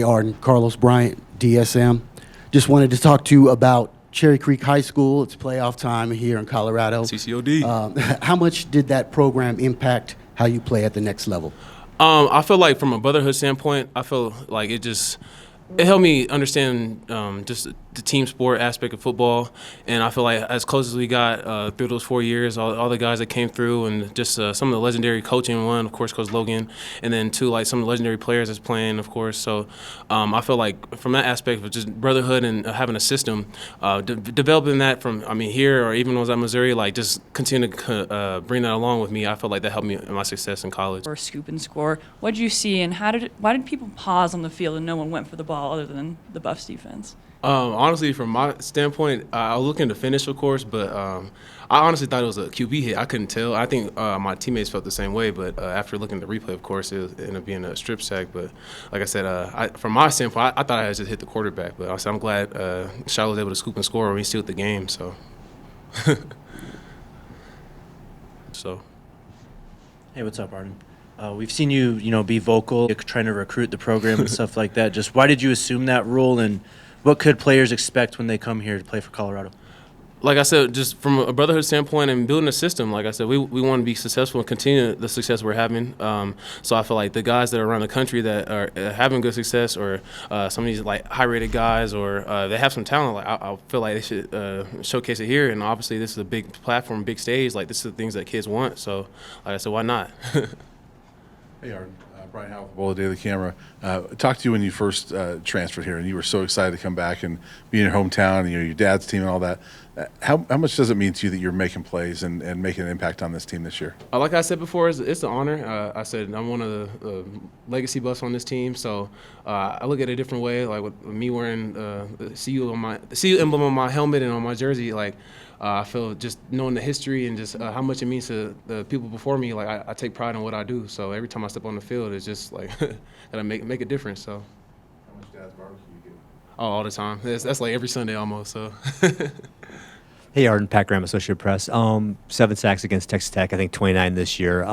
Arden. Carlos Bryant, DSM. Just wanted to talk to you about Cherry Creek High School. It's playoff time here in Colorado. CCOD. How much did that program impact how you play at the next level? I feel like from a Brotherhood standpoint, I feel like it helped me understand just the team sport aspect of football, and I feel like as close as we got through those 4 years, all the guys that came through, and just some of the legendary coaching. One, of course, Coach Logan, and then two, like some of the legendary players that's playing, of course. So I feel like from that aspect of just Brotherhood and having a system, developing that from here or even when I was at Missouri, like just continue to bring that along with me. I feel like that helped me in my success in college. Or scoop and score. What did you see, and why did people pause on the field and no one went for the ball other than the Buffs defense? Honestly, from my standpoint, I was looking to finish, of course, but I honestly thought it was a QB hit. I couldn't tell. I think my teammates felt the same way, but after looking at the replay, of course, it ended up being a strip sack. But like I said, from my standpoint, I thought I had just hit the quarterback. But I'm glad Charlotte was able to scoop and score when we sealed the game. So, Hey, what's up, Arden? We've seen you, be vocal, trying to recruit the program and stuff like that. Just why did you assume that role, and what could players expect when they come here to play for Colorado? Like I said, just from a Brotherhood standpoint and building a system, like I said, we want to be successful and continue the success we're having. So I feel like the guys that are around the country that are having good success, or some of these like high-rated guys, or they have some talent, like I feel like they should showcase it here. And obviously, this is a big platform, big stage. Like this is the things that kids want. So like I said, why not? Hey, Arden. Brian Howell, Bola Daily Camera. Talked to you when you first transferred here, and you were so excited to come back and be in your hometown and your dad's team and all that. How much does it mean to you that you're making plays and making an impact on this team this year? Like I said before, it's an honor. I said I'm one of the legacy buffs on this team, so I look at it a different way. Like with me wearing the CU emblem on my helmet and on my jersey, like I feel just knowing the history and just how much it means to the people before me. Like I take pride in what I do. So every time I step on the field, it's just like gotta make a difference. So. How much dad's barbecue you get? Oh, all the time. That's like every Sunday almost. So. Hey, Arden, Pat Graham, Associated Press. 7 sacks against Texas Tech, I think 29 this year.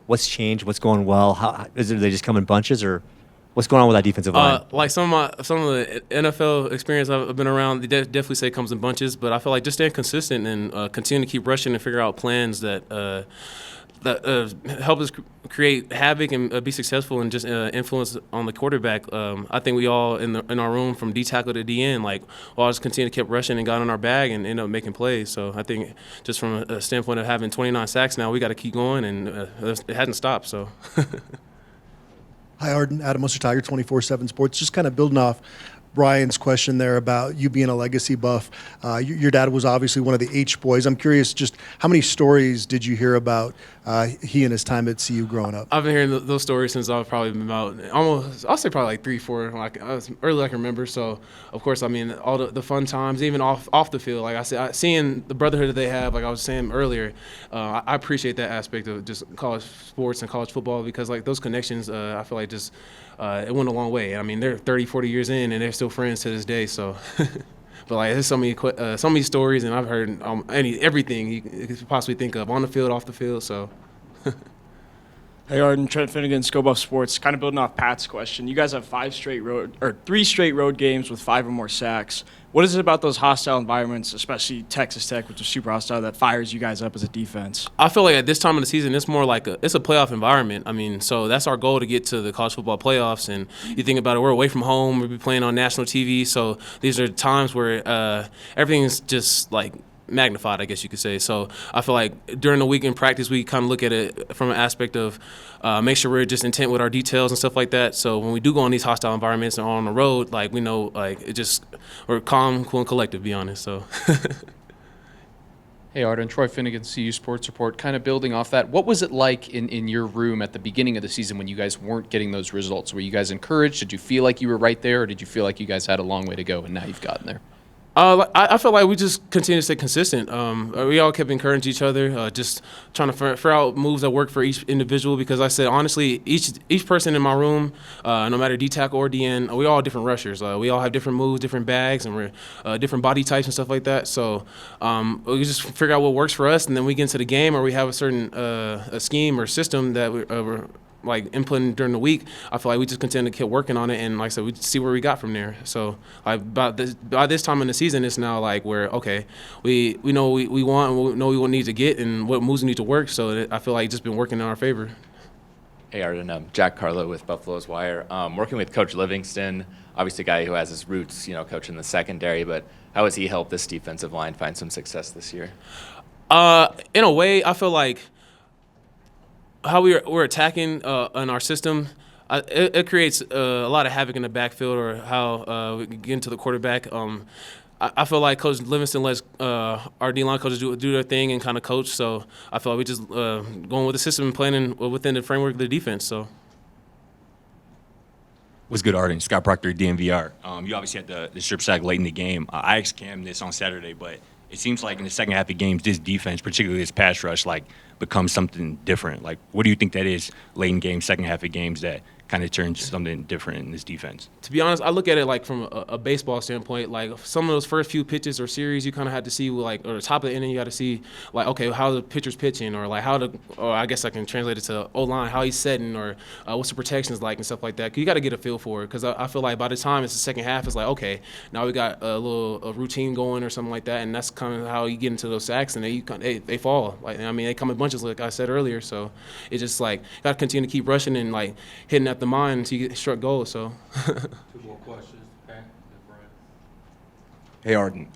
What's changed? What's going well? They just come in bunches, or what's going on with that defensive line? Like some of the NFL experience I've been around, they definitely say it comes in bunches. But I feel like just staying consistent and continue to keep rushing and figure out plans that help us create havoc and be successful and just influence on the quarterback. I think we all in our room from D tackle to D end, like we all just continue to keep rushing and got on our bag and end up making plays. So I think just from a standpoint of having 29 sacks now, we got to keep going, and it hasn't stopped. So. Hi, Arden. Adam Oster, Tiger 24/7 Sports. Just kind of building off Brian's question there about you being a legacy buff. Your dad was obviously one of the H boys. I'm curious, just how many stories did you hear about he and his time at CU growing up? I've been hearing those stories since I've probably been about I'll say probably like 3, 4, like early I can remember. So of course, all the fun times, even off the field. Like I said, seeing the brotherhood that they have, like I was saying earlier, I appreciate that aspect of just college sports and college football, because like those connections, I feel like just it went a long way. They're 30, 40 years in, and they're still friends to this day. So. But like, there's so many stories, and I've heard everything you could possibly think of on the field, off the field. So. Hey, Arden, Trent Finnegan, Sco Buff Sports. Kind of building off Pat's question. You guys have 3 straight road games with 5 or more sacks. What is it about those hostile environments, especially Texas Tech, which is super hostile, that fires you guys up as a defense? I feel like at this time of the season, it's more like it's a playoff environment. So that's our goal, to get to the college football playoffs. And you think about it, we're away from home. We'll be playing on national TV. So these are times where everything's just like magnified, I guess you could say. So I feel like during the week in practice, we kind of look at it from an aspect of make sure we're just intent with our details and stuff like that. So when we do go on these hostile environments and on the road, like we know, like we're calm, cool, and collective, to be honest. So. Hey, Arden, Troy Finnegan, CU Sports Report. Kind of building off that, what was it like in your room at the beginning of the season when you guys weren't getting those results? Were you guys encouraged? Did you feel like you were right there, or did you feel like you guys had a long way to go and now you've gotten there? I feel like we just continue to stay consistent. We all kept encouraging each other, just trying to figure out moves that work for each individual, because I said, honestly, each person in my room, no matter D tackle or DN, we all different rushers. We all have different moves, different bags, and we're different body types and stuff like that. So we just figure out what works for us, and then we get into the game, or we have a certain a scheme or system that we're like inputting during the week, I feel like we just continue to keep working on it, and like I said, we see where we got from there. So like by this time in the season, it's now like we're okay. We know we want, and we know we need to get, and what moves we need to work. So I feel like it's just been working in our favor. Hey, Arden. Jack Carlo with Buffalo's Wire. Working with Coach Livingston, obviously a guy who has his roots, coaching the secondary, but how has he helped this defensive line find some success this year? In a way, I feel like how we're attacking in our system, it creates a lot of havoc in the backfield, or how we get into the quarterback. I feel like Coach Livingston lets our D-line coaches do their thing and kind of coach. So I feel like we just going with the system and playing within the framework of the defense. So. What's good, Arden? Scott Proctor, DMVR. You obviously had the strip sack late in the game. I asked Cam this on Saturday, but it seems like in the second half of games, this defense, particularly this pass rush, like becomes something different. Like, what do you think that is late in games, second half of games, that kind of turns something different in this defense? To be honest, I look at it like from a baseball standpoint. Like some of those first few pitches or series, you kind of had to see like, or the top of the inning, you got to see like, okay, how the pitcher's pitching, or like or I guess I can translate it to O-line, how he's setting, or what's the protections like and stuff like that. You got to get a feel for it, because I feel like by the time it's the second half, it's like, okay, now we got a routine going or something like that, and that's kind of how you get into those sacks, and they fall. Like, I mean, they come in bunches, like I said earlier. So it's just like got to continue to keep rushing and like hitting at the mind until you get struck goals. So. Two more questions. Okay. Hey, Arden.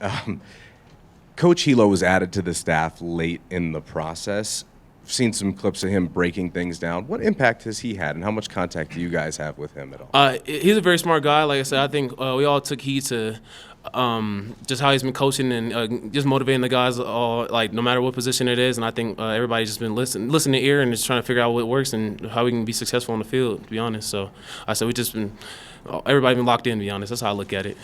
Coach Hilo was added to the staff late in the process. I've seen some clips of him breaking things down. What impact has he had, and how much contact do you guys have with him at all? He's a very smart guy. Like I said, I think we all took heed to just how he's been coaching and just motivating the guys all, like, no matter what position it is. And I think everybody's just been listening to ear and just trying to figure out what works and how we can be successful on the field, to be honest. So I said everybody been locked in, to be honest. That's how I look at it.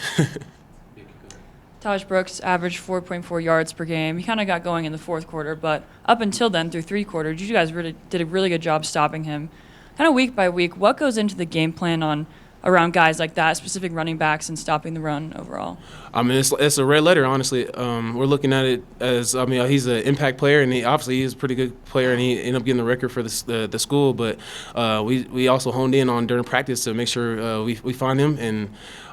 Taj Brooks averaged 4.4 yards per game. He kind of got going in the fourth quarter, but up until then, through three quarters, you guys really did a really good job stopping him. Kind of week by week, what goes into the game plan around guys like that, specific running backs, and stopping the run overall? I mean, it's a red letter, honestly. We're looking at it as, I mean, he's an impact player, and he's a pretty good player, and he ended up getting the record for the school. But we also honed in on during practice to make sure we find him, and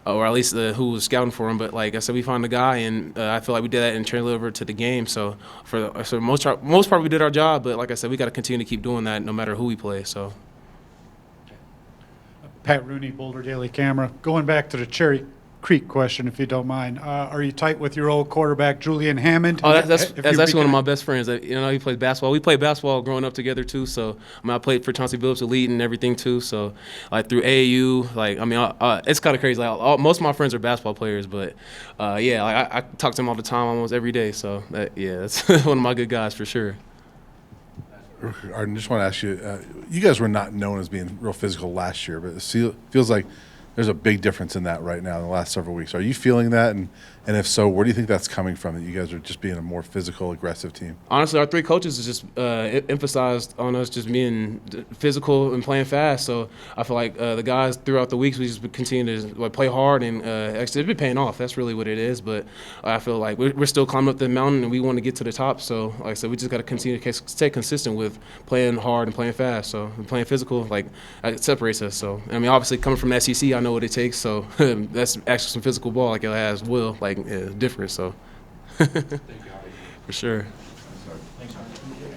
or at least who was scouting for him. But like I said, we found the guy, and I feel like we did that and translated over to the game. So for the most part, we did our job. But like I said, we got to continue to keep doing that no matter who we play. So. Pat Rooney, Boulder Daily Camera. Going back to the Cherry Creek question, if you don't mind, are you tight with your old quarterback, Julian Hammond? Oh, that's one of my best friends. He plays basketball. We played basketball growing up together too. So I played for Chauncey Billups Elite and everything too. So like through AAU, like it's kind of crazy. Like most of my friends are basketball players, but I talk to them all the time, almost every day. So that's one of my good guys for sure. Arden, just want to ask you, you guys were not known as being real physical last year, but it feels like there's a big difference in that right now in the last several weeks. Are you feeling that? And if so, where do you think that's coming from, that you guys are just being a more physical, aggressive team? Honestly, our three coaches has just emphasized on us just being physical and playing fast. So I feel like the guys throughout the weeks, we just continue to play hard, and actually it's been paying off. That's really what it is. But I feel like we're still climbing up the mountain, and we want to get to the top. So like I said, we just got to continue to stay consistent with playing hard and playing fast. So playing physical, like, it separates us. So I mean, obviously coming from the SEC, I know what it takes. So that's actually some physical ball, like it has Will, like different. So for sure.